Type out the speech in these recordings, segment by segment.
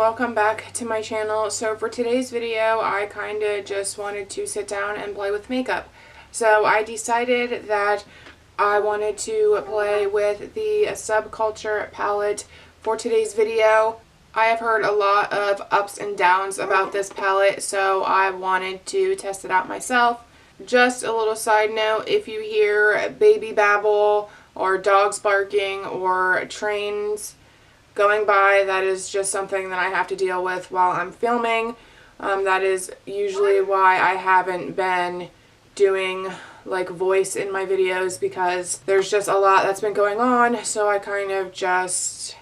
welcome back to my channel. So for today's video, I kind of just wanted to sit down and play with makeup. So I decided that I wanted to play with the Subculture palette for today's video. I have heard a lot of ups and downs about this palette, so I wanted to test it out myself. Just a little side note, if you hear baby babble or dogs barking or trains going by, that is just something that I have to deal with while I'm filming. That is usually why I haven't been doing like voice in my videos, because there's just a lot that's been going on, so I kind of just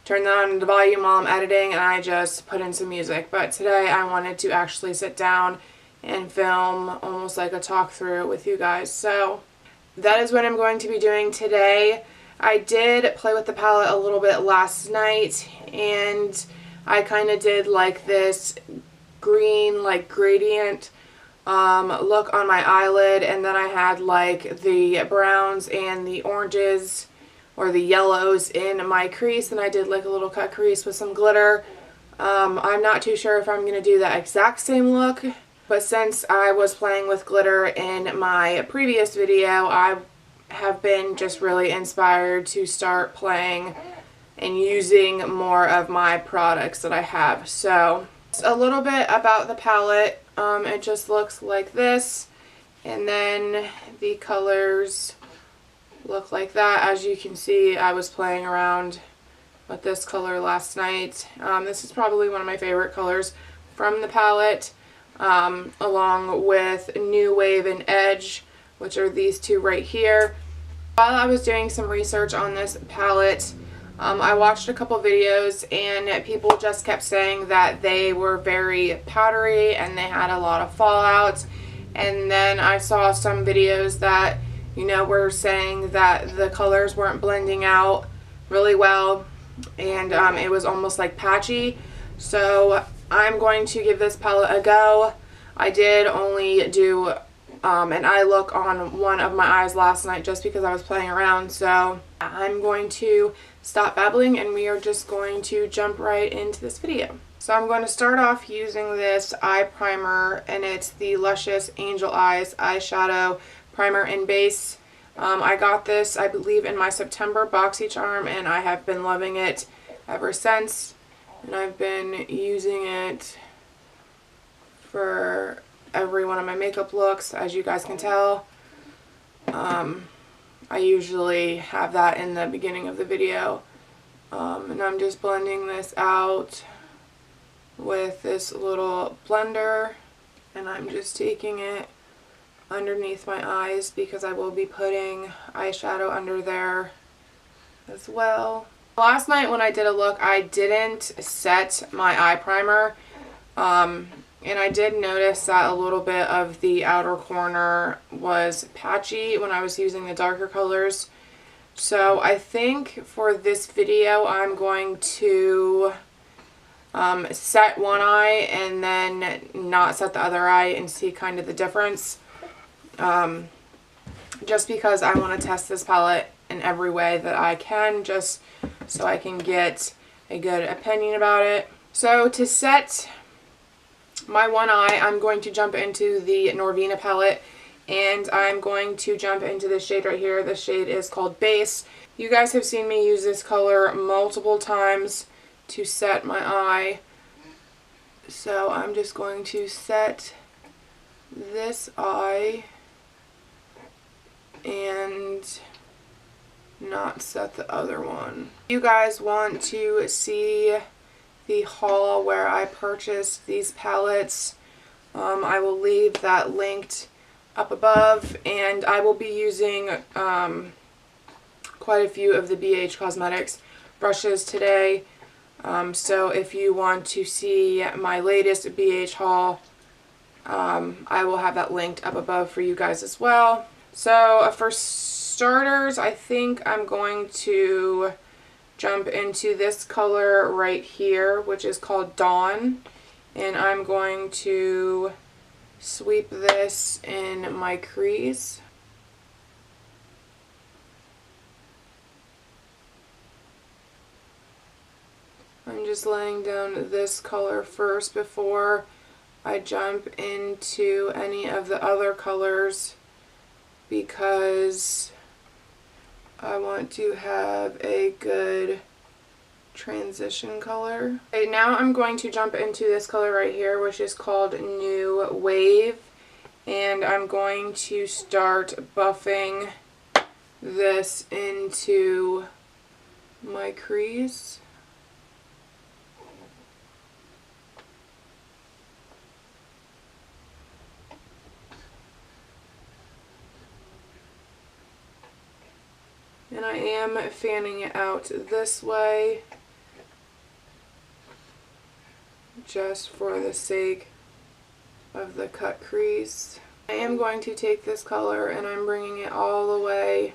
turn down the volume while I'm editing and I just put in some music. But today I wanted to actually sit down and film almost like a talk through with you guys. So that is what I'm going to be doing today. I did play with the palette a little bit last night, and I kind of did like this green like gradient look on my eyelid, and then I had like the browns and the oranges or the yellows in my crease, and I did like a little cut crease with some glitter. I'm not too sure if I'm going to do that exact same look, but since I was playing with glitter in my previous video, I have been just really inspired to start playing and using more of my products that I have. So a little bit about the palette. It just looks like this, and then the colors look like that. As you can see, I was playing around with this color last night. This is probably one of my favorite colors from the palette, along with New Wave and Edge, which are these two right here. While I was doing some research on this palette, I watched a couple videos, and people just kept saying that they were very powdery and they had a lot of fallouts. And then I saw some videos that, you know, were saying that the colors weren't blending out really well, and it was almost like patchy. So I'm going to give this palette a go. I did only do an eye look on one of my eyes last night just because I was playing around. So I'm going to stop babbling and we are just going to jump right into this video. So I'm going to start off using this eye primer, and it's the Luscious Angel Eyes eyeshadow primer and base. I got this, I believe, in my September BoxyCharm, and I have been loving it ever since. And I've been using it for every one of my makeup looks, as you guys can tell. I usually have that in the beginning of the video. And I'm just blending this out with this little blender, and I'm just taking it underneath my eyes because I will be putting eyeshadow under there as well. Last night when I did a look, I didn't set my eye primer, and I did notice that a little bit of the outer corner was patchy when I was using the darker colors. So I think for this video I'm going to set one eye and then not set the other eye and see kind of the difference. Just because I want to test this palette in every way that I can, just so I can get a good opinion about it. So to set my one eye, I'm going to jump into the Norvina Palette, and I'm going to jump into this shade right here. This shade is called Base. You guys have seen me use this color multiple times to set my eye. So I'm just going to set this eye and not set the other one. If you guys want to see the haul where I purchased these palettes, I will leave that linked up above, and I will be using quite a few of the BH Cosmetics brushes today. So if you want to see my latest BH haul, I will have that linked up above for you guys as well. So for starters, I think I'm going to jump into this color right here, which is called Dawn, and I'm going to sweep this in my crease. I'm just laying down this color first before I jump into any of the other colors, because I want to have a good transition color. Okay, now I'm going to jump into this color right here, which is called New Wave, and I'm going to start buffing this into my crease. And I am fanning it out this way just for the sake of the cut crease. I am going to take this color and I'm bringing it all the way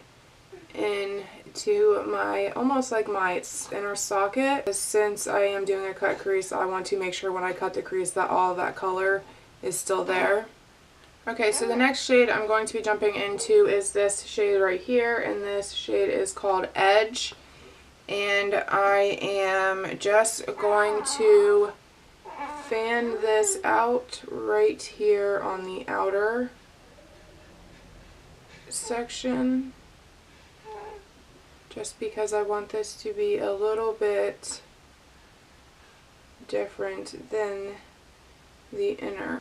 into my, almost like my inner socket. Since I am doing a cut crease, I want to make sure when I cut the crease that all of that color is still there. Okay, so the next shade I'm going to be jumping into is this shade right here, and this shade is called Edge. And I am just going to fan this out right here on the outer section, just because I want this to be a little bit different than the inner.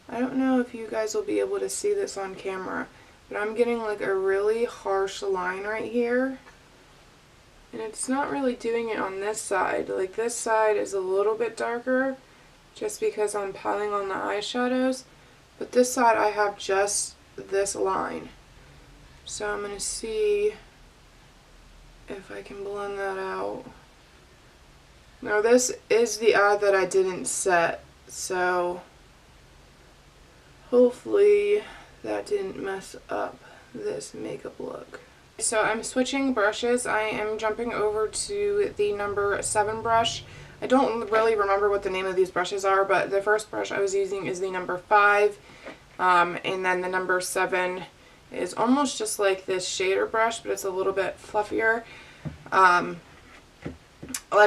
I don't know if you guys will be able to see this on camera, but I'm getting like a really harsh line right here. And it's not really doing it on this side. Like this side is a little bit darker just because I'm piling on the eyeshadows. But this side I have just this line. So I'm going to see if I can blend that out. Now this is the eye that I didn't set, so hopefully that didn't mess up this makeup look. So I'm switching brushes. I am jumping over to the number 7 brush. I don't really remember what the name of these brushes are, but the first brush I was using is the number 5. And then the number 7 is almost just like this shader brush, but it's a little bit fluffier. Like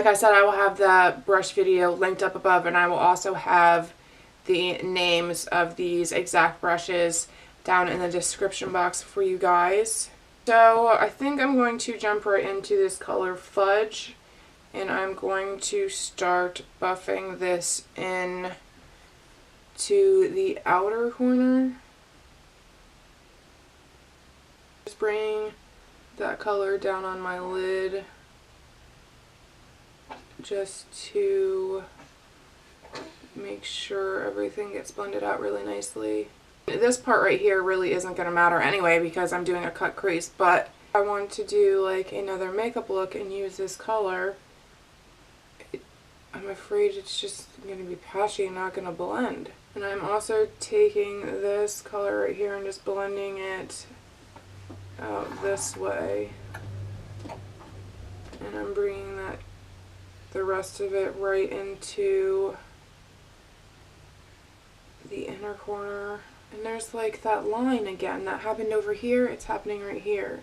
I said, I will have the brush video linked up above, and I will also have the names of these exact brushes down in the description box for you guys. So I think I'm going to jump right into this color Fudge, and I'm going to start buffing this in to the outer corner. Just bring that color down on my lid just to make sure everything gets blended out really nicely. This part right here really isn't going to matter anyway because I'm doing a cut crease, but I want to do like another makeup look and use this color. I'm afraid it's just going to be patchy and not going to blend. And I'm also taking this color right here and just blending it out this way. And I'm bringing the rest of it right into the inner corner. And there's like that line again that happened over here, it's happening right here.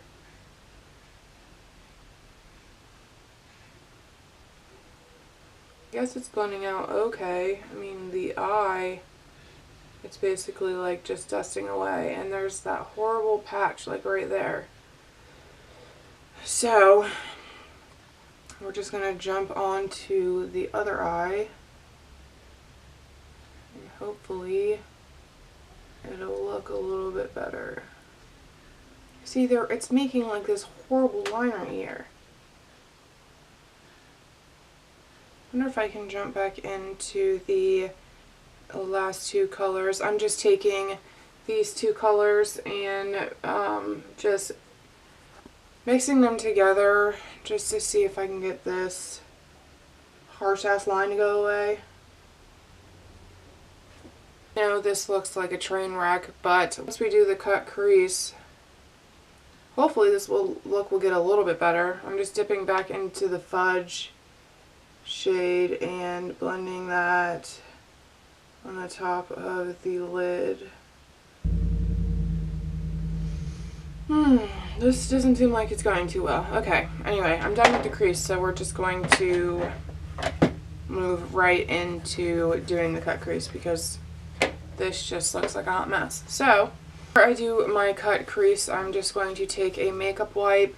I guess it's blending out okay. I mean, the eye, it's basically like just dusting away, and there's that horrible patch like right there. So we're just gonna jump on to the other eye, and hopefully it'll look a little bit better. See there, it's making like this horrible line right here. I wonder if I can jump back into the last two colors. I'm just taking these two colors and just mixing them together just to see if I can get this harsh ass line to go away. I know this looks like a train wreck, but once we do the cut crease, hopefully this look will get a little bit better. I'm just dipping back into the Fudge shade and blending that on the top of the lid. This doesn't seem like it's going too well. Okay, anyway, I'm done with the crease, so we're just going to move right into doing the cut crease because this just looks like a hot mess. So, before I do my cut crease, I'm just going to take a makeup wipe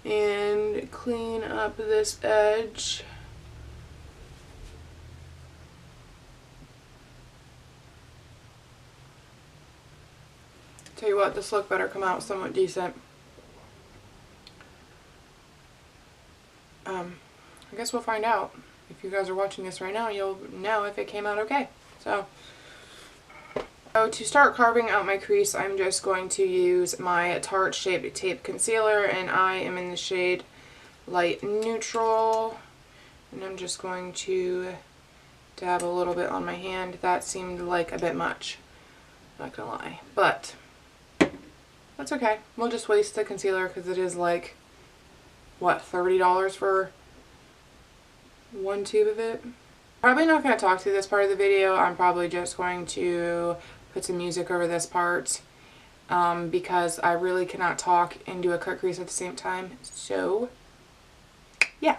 and clean up this edge. Tell you what, this look better come out somewhat decent. I guess we'll find out. If you guys are watching this right now, you'll know if it came out okay. So to start carving out my crease, I'm just going to use my Tarte Shape Tape Concealer, and I am in the shade Light Neutral. And I'm just going to dab a little bit on my hand. That seemed like a bit much, not gonna lie. But that's okay. We'll just waste the concealer because it is like, what, $30 for one tube of it? Probably not going to talk through this part of the video. I'm probably just going to put some music over this part because I really cannot talk and do a cut crease at the same time. So, yeah.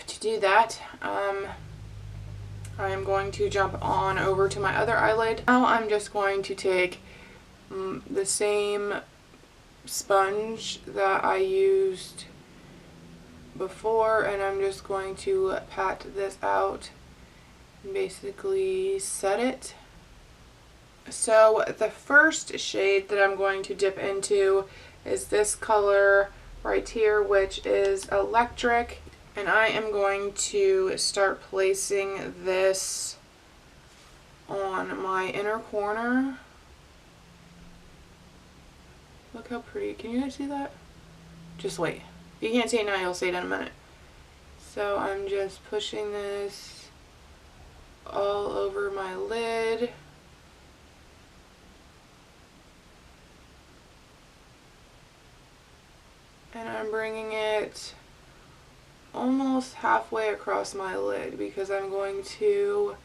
To do that, I am going to jump on over to my other eyelid. Now I'm just going to take the same sponge that I used before, and I'm just going to pat this out and basically set it. So the first shade that I'm going to dip into is this color right here, which is Electric. And I am going to start placing this on my inner corner. Look how pretty. Can you guys see that? Just wait. If you can't see it now, you'll see it in a minute. So I'm just pushing this all over my lid. And I'm bringing it almost halfway across my lid because I'm going to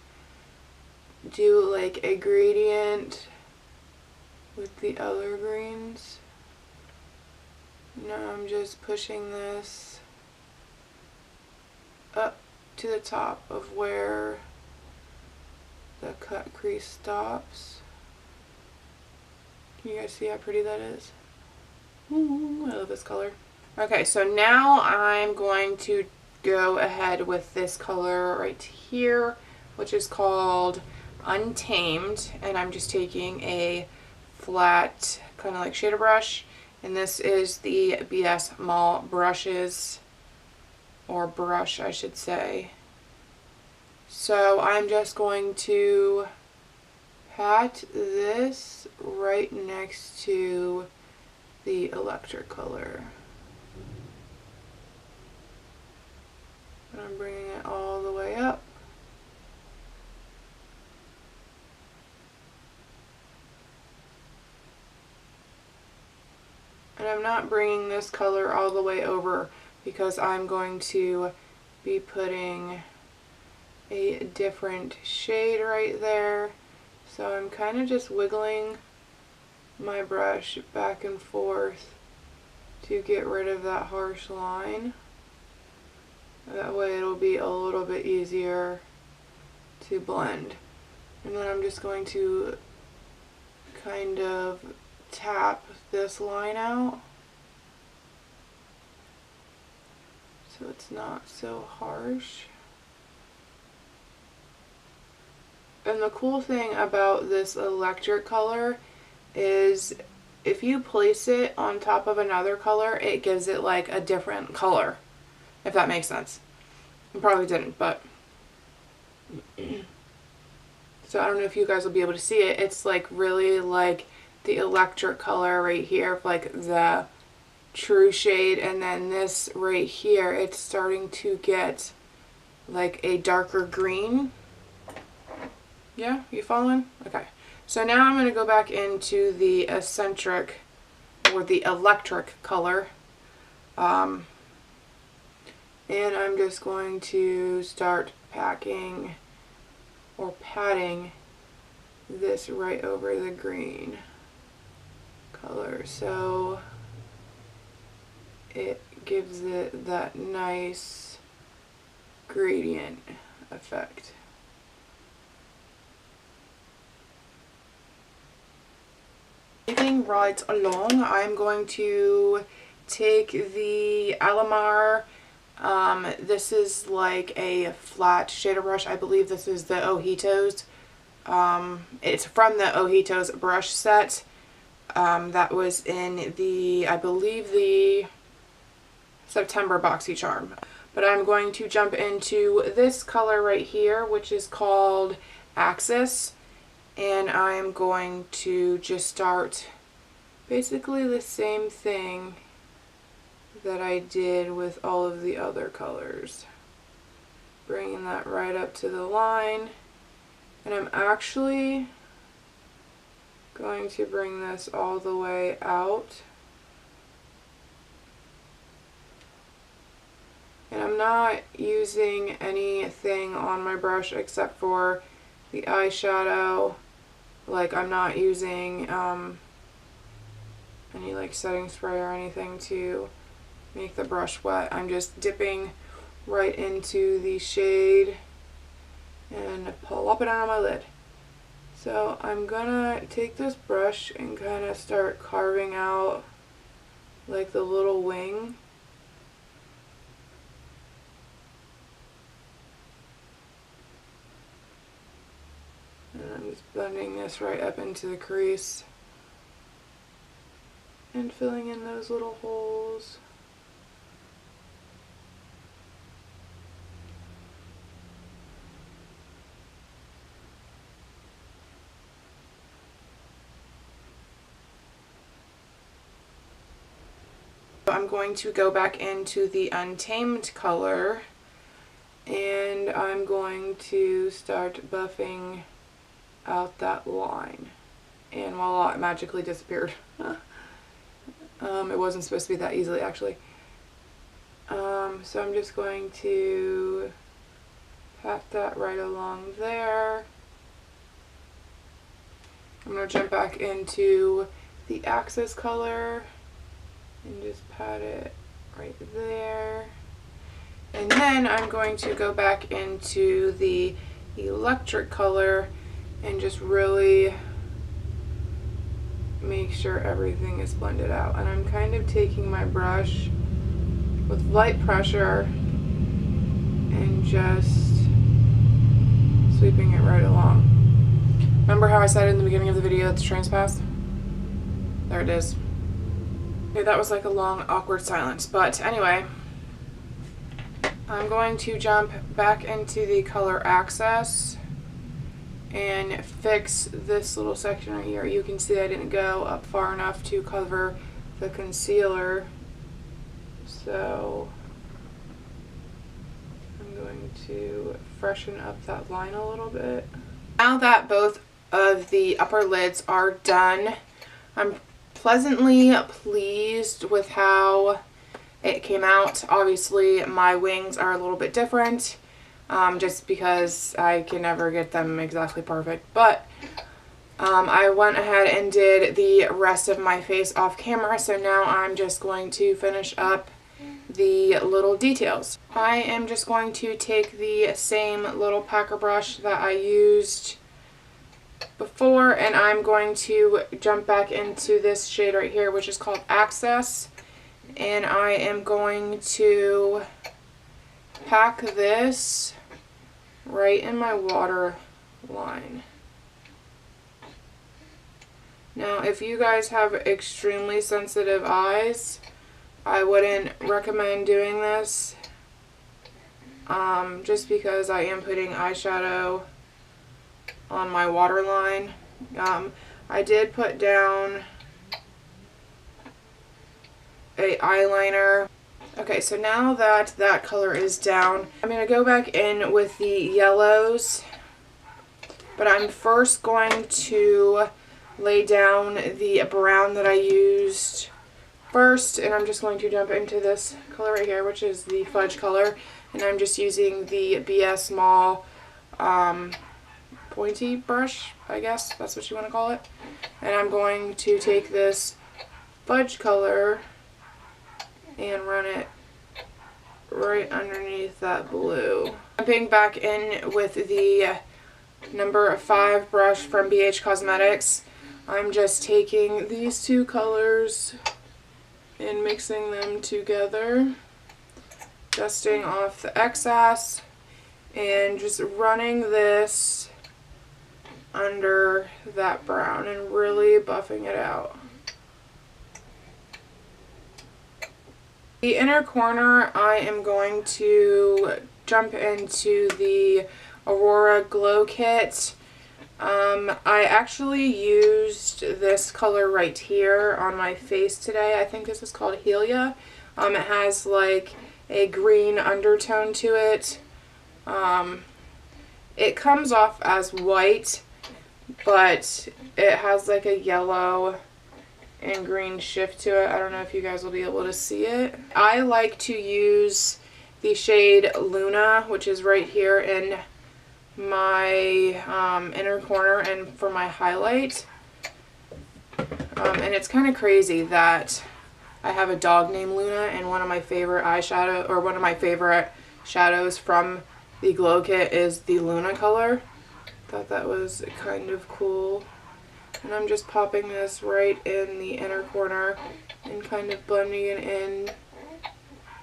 do like a gradient with the other greens. Now I'm just pushing this up to the top of where the cut crease stops. Can you guys see how pretty that is? Ooh, I love this color. Okay, so now I'm going to go ahead with this color right here, which is called Untamed, and I'm just taking a flat kind of like shader brush, and this is the BS Mall brushes, or brush I should say. So I'm just going to pat this right next to the Electric color. And I'm bringing it all the way up. And I'm not bringing this color all the way over because I'm going to be putting a different shade right there. So I'm kind of just wiggling my brush back and forth to get rid of that harsh line. That way it'll be a little bit easier to blend. And then I'm just going to kind of tap this line out so it's not so harsh. And the cool thing about this electric color is if you place it on top of another color, it gives it like a different color, if that makes sense. It probably didn't, but so I don't know if you guys will be able to see it. It's like really like the electric color right here, like the true shade, and then this right here, it's starting to get like a darker green. Yeah, you following? Okay. So now I'm going to go back into the eccentric or the electric color. And I'm just going to start packing or patting this right over the green color. So it gives it that nice gradient effect. Moving right along, I'm going to take the Alamar, this is like a flat shader brush. I believe this is the Ojitos. It's from the Ojitos Brush Set. That was in the, I believe, the September BoxyCharm. But I'm going to jump into this color right here, which is called Axis. And I'm going to just start basically the same thing that I did with all of the other colors. Bringing that right up to the line. And I'm actually going to bring this all the way out. And I'm not using anything on my brush except for the eyeshadow. Like, I'm not using any like setting spray or anything to make the brush wet. I'm just dipping right into the shade and plop it on my lid. So I'm gonna take this brush and kind of start carving out like the little wing. And I'm just blending this right up into the crease and filling in those little holes. I'm going to go back into the Untamed color and I'm going to start buffing out that line, and voila, it magically disappeared. It wasn't supposed to be that easily, actually. So I'm just going to pat that right along there. I'm going to jump back into the Axis color and just pat it right there. And then I'm going to go back into the electric color and just really make sure everything is blended out. And I'm kind of taking my brush with light pressure and just sweeping it right along. Remember how I said in the beginning of the video that the train's passed? There it is. Okay, that was like a long, awkward silence. But anyway, I'm going to jump back into the color Access and fix this little section right here. You can see I didn't go up far enough to cover the concealer. So I'm going to freshen up that line a little bit. Now that both of the upper lids are done, I'm pleasantly pleased with how it came out. Obviously my wings are a little bit different, just because I can never get them exactly perfect, but I went ahead and did the rest of my face off camera, so now I'm just going to finish up the little details. I am just going to take the same little packer brush that I used before, and I'm going to jump back into this shade right here, which is called Access, and I am going to pack this right in my water line. Now, if you guys have extremely sensitive eyes, I wouldn't recommend doing this, just because I am putting eyeshadow on my waterline. I did put down a eyeliner. Okay, so now that that color is down, I'm going to go back in with the yellows, but I'm first going to lay down the brown that I used first, and I'm just going to jump into this color right here, which is the Fudge color, and I'm just using the BS Small pointy brush, I guess that's what you want to call it, and I'm going to take this Fudge color and run it right underneath that blue. Jumping back in with the number 5 brush from BH Cosmetics, I'm just taking these two colors and mixing them together, dusting off the excess, and just running this under that brown and really buffing it out. The inner corner, I am going to jump into the Aurora Glow Kit. I actually used this color right here on my face today. I think this is called Helia. It has like a green undertone to it. It comes off as white, but it has like a yellow and green shift to it. I don't know if you guys will be able to see it. I like to use the shade Luna, which is right here in my inner corner and for my highlight. And it's kind of crazy that I have a dog named Luna, and one of my favorite eyeshadow, or one of my favorite shadows from the Glow Kit is the Luna color. Thought that was kind of cool. And I'm just popping this right in the inner corner and kind of blending it in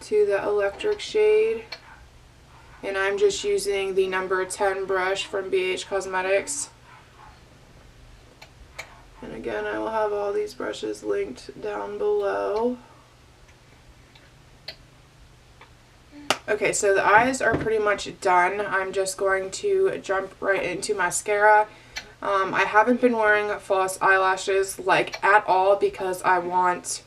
to the electric shade. And I'm just using the number 10 brush from BH Cosmetics. And again, I will have all these brushes linked down below. Okay, so the eyes are pretty much done. I'm just going to jump right into mascara. I haven't been wearing false eyelashes like at all because I want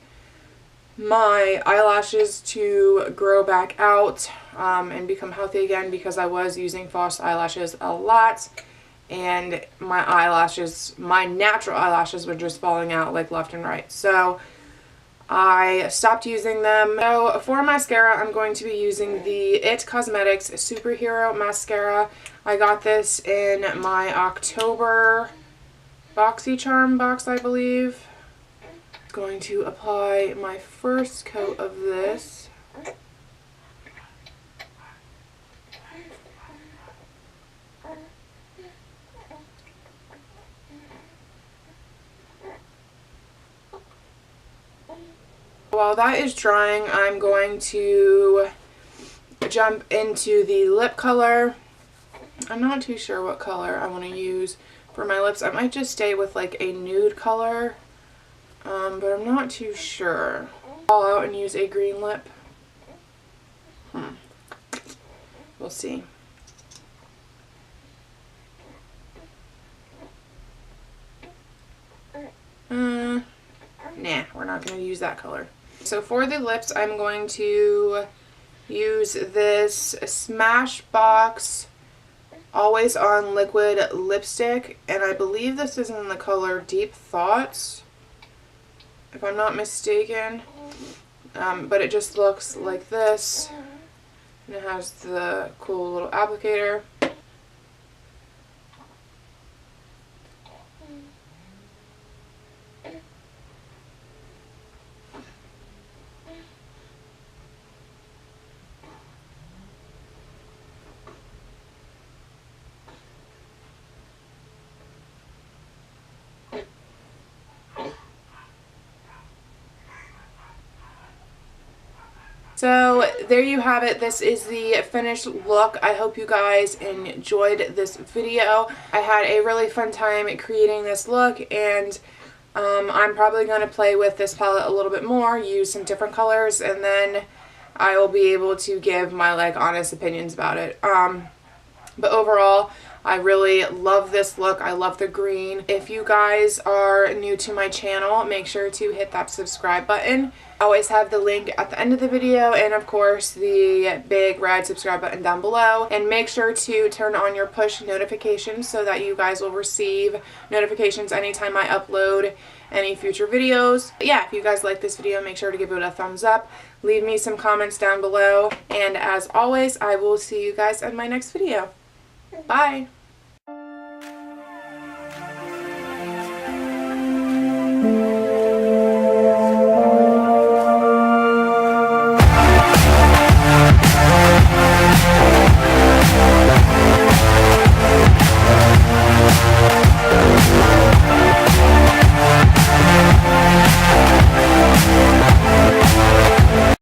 my eyelashes to grow back out and become healthy again, because I was using false eyelashes a lot and my eyelashes, my natural eyelashes, were just falling out like left and right. So I stopped using them. So for mascara, I'm going to be using the IT Cosmetics Superhero Mascara. I got this in my October BoxyCharm box, I believe. Going to apply my first coat of this. While that is drying, I'm going to jump into the lip color. I'm not too sure what color I want to use for my lips. I might just stay with like a nude color. But I'm not too sure. I'll out and use a green lip. We'll see. Nah, we're not going to use that color. So for the lips, I'm going to use this Smashbox Always On Liquid Lipstick, and I believe this is in the color Deep Thoughts, if I'm not mistaken, but it just looks like this, and it has the cool little applicator. So there you have it. This is the finished look. I hope you guys enjoyed this video. I had a really fun time creating this look, and I'm probably going to play with this palette a little bit more, use some different colors, and then I will be able to give my honest opinions about it. But overall, I really love this look. I love the green. If you guys are new to my channel, make sure to hit that subscribe button. I always have the link at the end of the video, and of course the big red subscribe button down below. And make sure to turn on your push notifications so that you guys will receive notifications anytime I upload any future videos. But yeah, if you guys like this video, make sure to give it a thumbs up. Leave me some comments down below. And as always, I will see you guys in my next video. Bye!